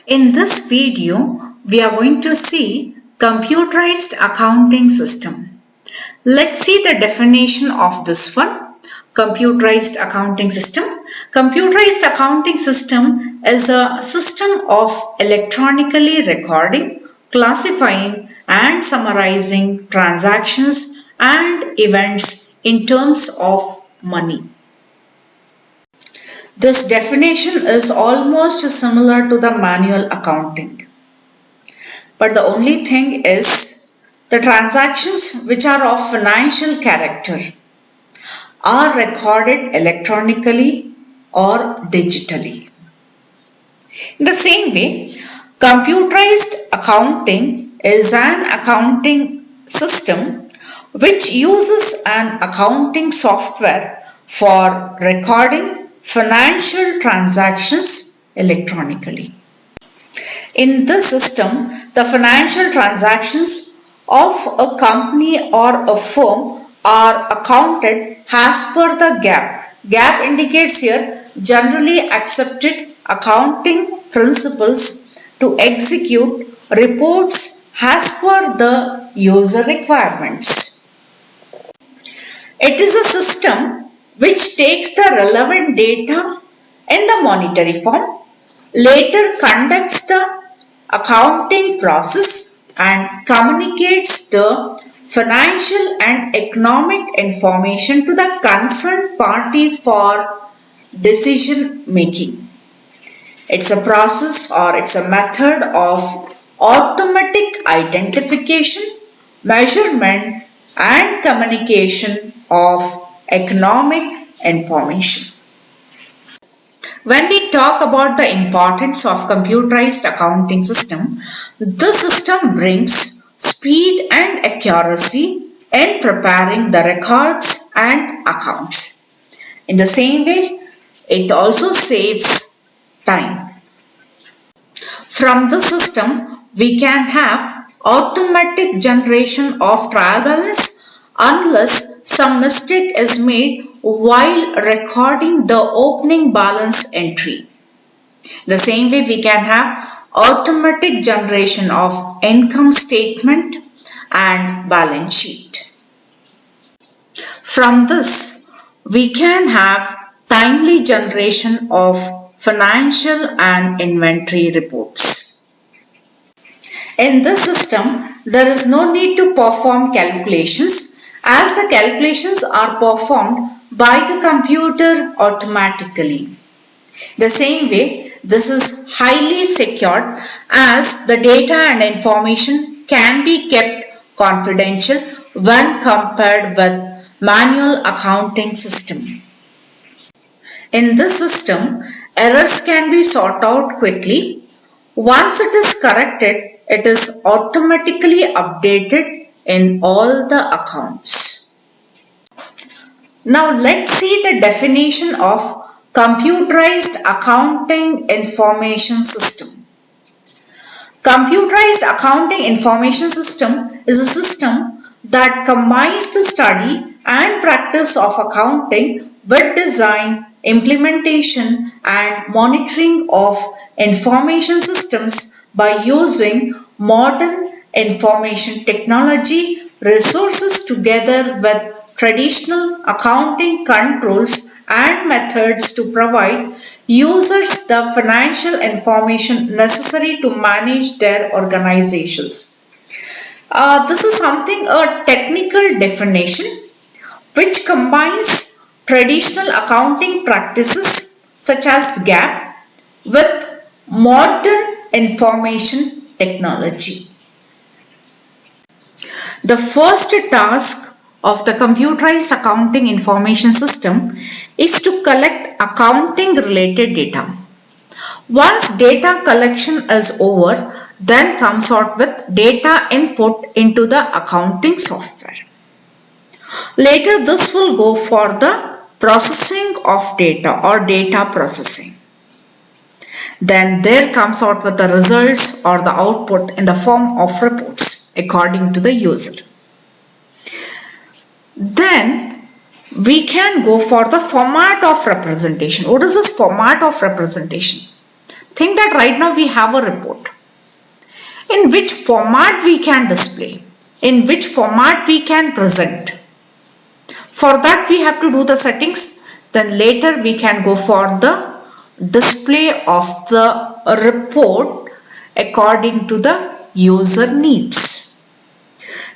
In this video, we are going to see computerized accounting system. Let's see the definition of this one. Computerized accounting system. Computerized accounting system is a system of electronically recording, classifying and summarizing transactions and events in terms of money. This definition is almost similar to the manual accounting. But the only thing is the transactions which are of financial character are recorded electronically or digitally. In the same way, computerized accounting is an accounting system which uses an accounting software for recording financial transactions electronically. In this system, the financial transactions of a company or a firm are accounted as per the GAAP. GAAP indicates here generally accepted accounting principles to execute reports as per the user requirements. It is a system which takes the relevant data in the monetary form, later conducts the accounting process and communicates the financial and economic information to the concerned party for decision making. It's a process or it's a method of automatic identification, measurement and communication of economic information. When we talk about the importance of computerized accounting system, this system brings speed and accuracy in preparing the records and accounts. In the same way, it also saves time. From this system, we can have automatic generation of trial balance unless some mistake is made while recording the opening balance entry. The same way we can have automatic generation of income statement and balance sheet. From this, we can have timely generation of financial and inventory reports. In this system, there is no need to perform calculations as the calculations are performed by the computer automatically. The same way, this is highly secured as the data and information can be kept confidential when compared with manual accounting system. In this system, errors can be sought out quickly. Once it is corrected, it is automatically updated in all the accounts. Now let's see the definition of computerized accounting information system. Computerized accounting information system is a system that combines the study and practice of accounting with design, implementation and monitoring of information systems by using modern information technology resources together with traditional accounting controls and methods to provide users the financial information necessary to manage their organizations. This is a technical definition which combines traditional accounting practices such as GAAP with modern information technology. The first task of the computerized accounting information system is to collect accounting related data. Once data collection is over, then comes out with data input into the accounting software. Later this will go for the processing of data or data processing. Then there comes out with the results or the output in the form of reports according to the user. Then we can go for the format of representation. What is this format of representation? Think that right now we have a report. In which format we can display, in which format we can present. For that we have to do the settings, then later we can go for the display of the report according to the user needs.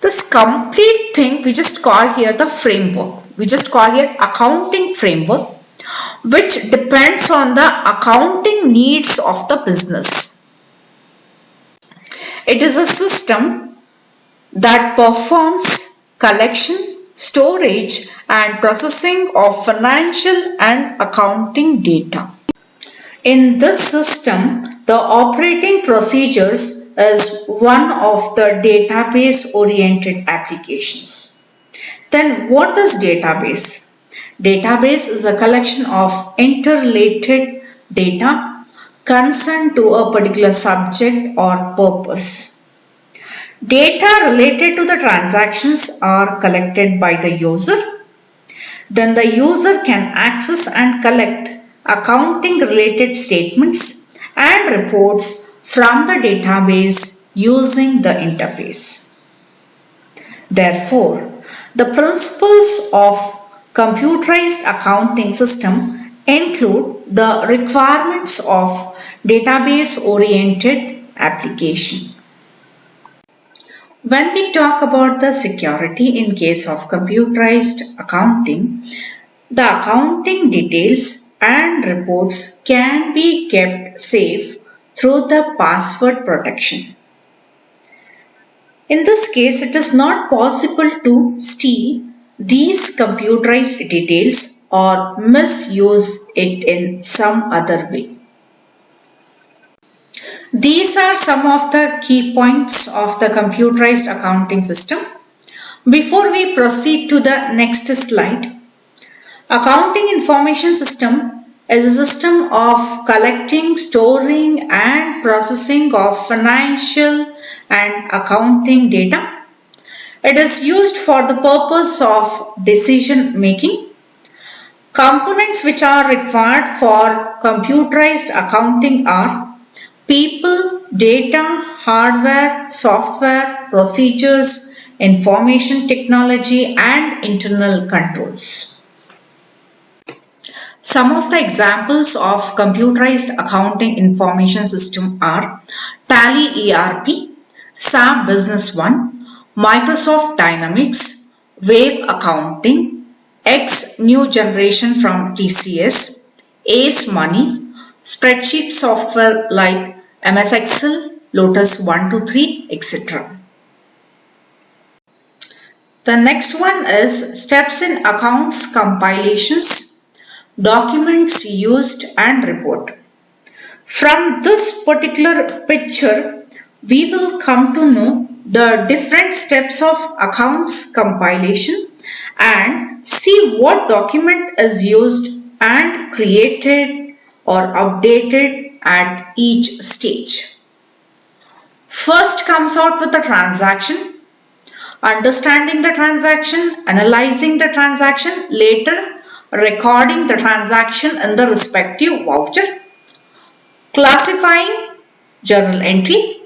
This complete thing we just call here the framework. We just call here accounting framework, which depends on the accounting needs of the business. It is a system that performs collection, storage and processing of financial and accounting data. In this system, the operating procedures is one of the database oriented applications. Then what is database? Database is a collection of interrelated data concerned to a particular subject or purpose. Data related to the transactions are collected by the user. Then the user can access and collect accounting related statements and reports from the database using the interface. Therefore, the principles of computerized accounting system include the requirements of database-oriented application. When we talk about the security in case of computerized accounting, the accounting details and reports can be kept safe through the password protection. In this case, it is not possible to steal these computerized details or misuse it in some other way. These are some of the key points of the computerized accounting system. Before we proceed to the next slide, accounting information system is a system of collecting, storing and processing of financial and accounting data. It is used for the purpose of decision making. Components which are required for computerized accounting are people, data, hardware, software, procedures, information technology and internal controls. Some of the examples of computerized accounting information system are Tally ERP, SAP Business One, Microsoft Dynamics, Wave Accounting, X New Generation from TCS, Ace Money, spreadsheet software like MS Excel, Lotus 123, etc. The next one is steps in accounts compilations, documents used and report. From this particular picture, we will come to know the different steps of accounts compilation and see what document is used and created or updated at each stage. First comes out with the transaction, understanding the transaction, analyzing the transaction, later recording the transaction in the respective voucher, classifying journal entry,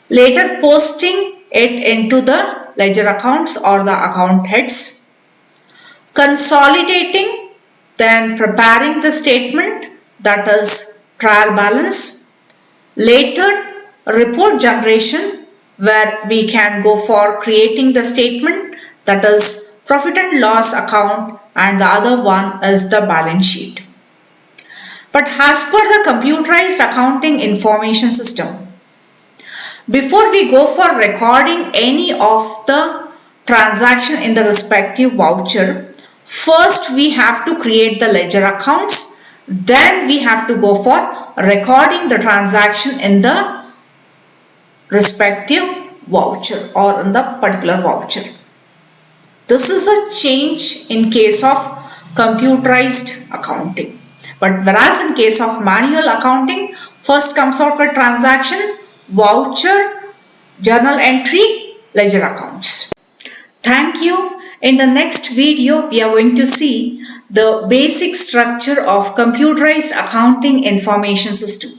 later posting it into the ledger accounts or the account heads, consolidating, then preparing the statement, that is trial balance, later report generation where we can go for creating the statement, that is profit and loss account, and the other one is the balance sheet. But as per the computerized accounting information system, before we go for recording any of the transaction in the respective voucher, first we have to create the ledger accounts. Then we have to go for recording the transaction in the respective voucher or in the particular voucher. This is a change in case of computerized accounting. But whereas in case of manual accounting, first comes out with transaction, voucher, journal entry, ledger accounts. Thank you. In the next video, we are going to see the basic structure of computerized accounting information system.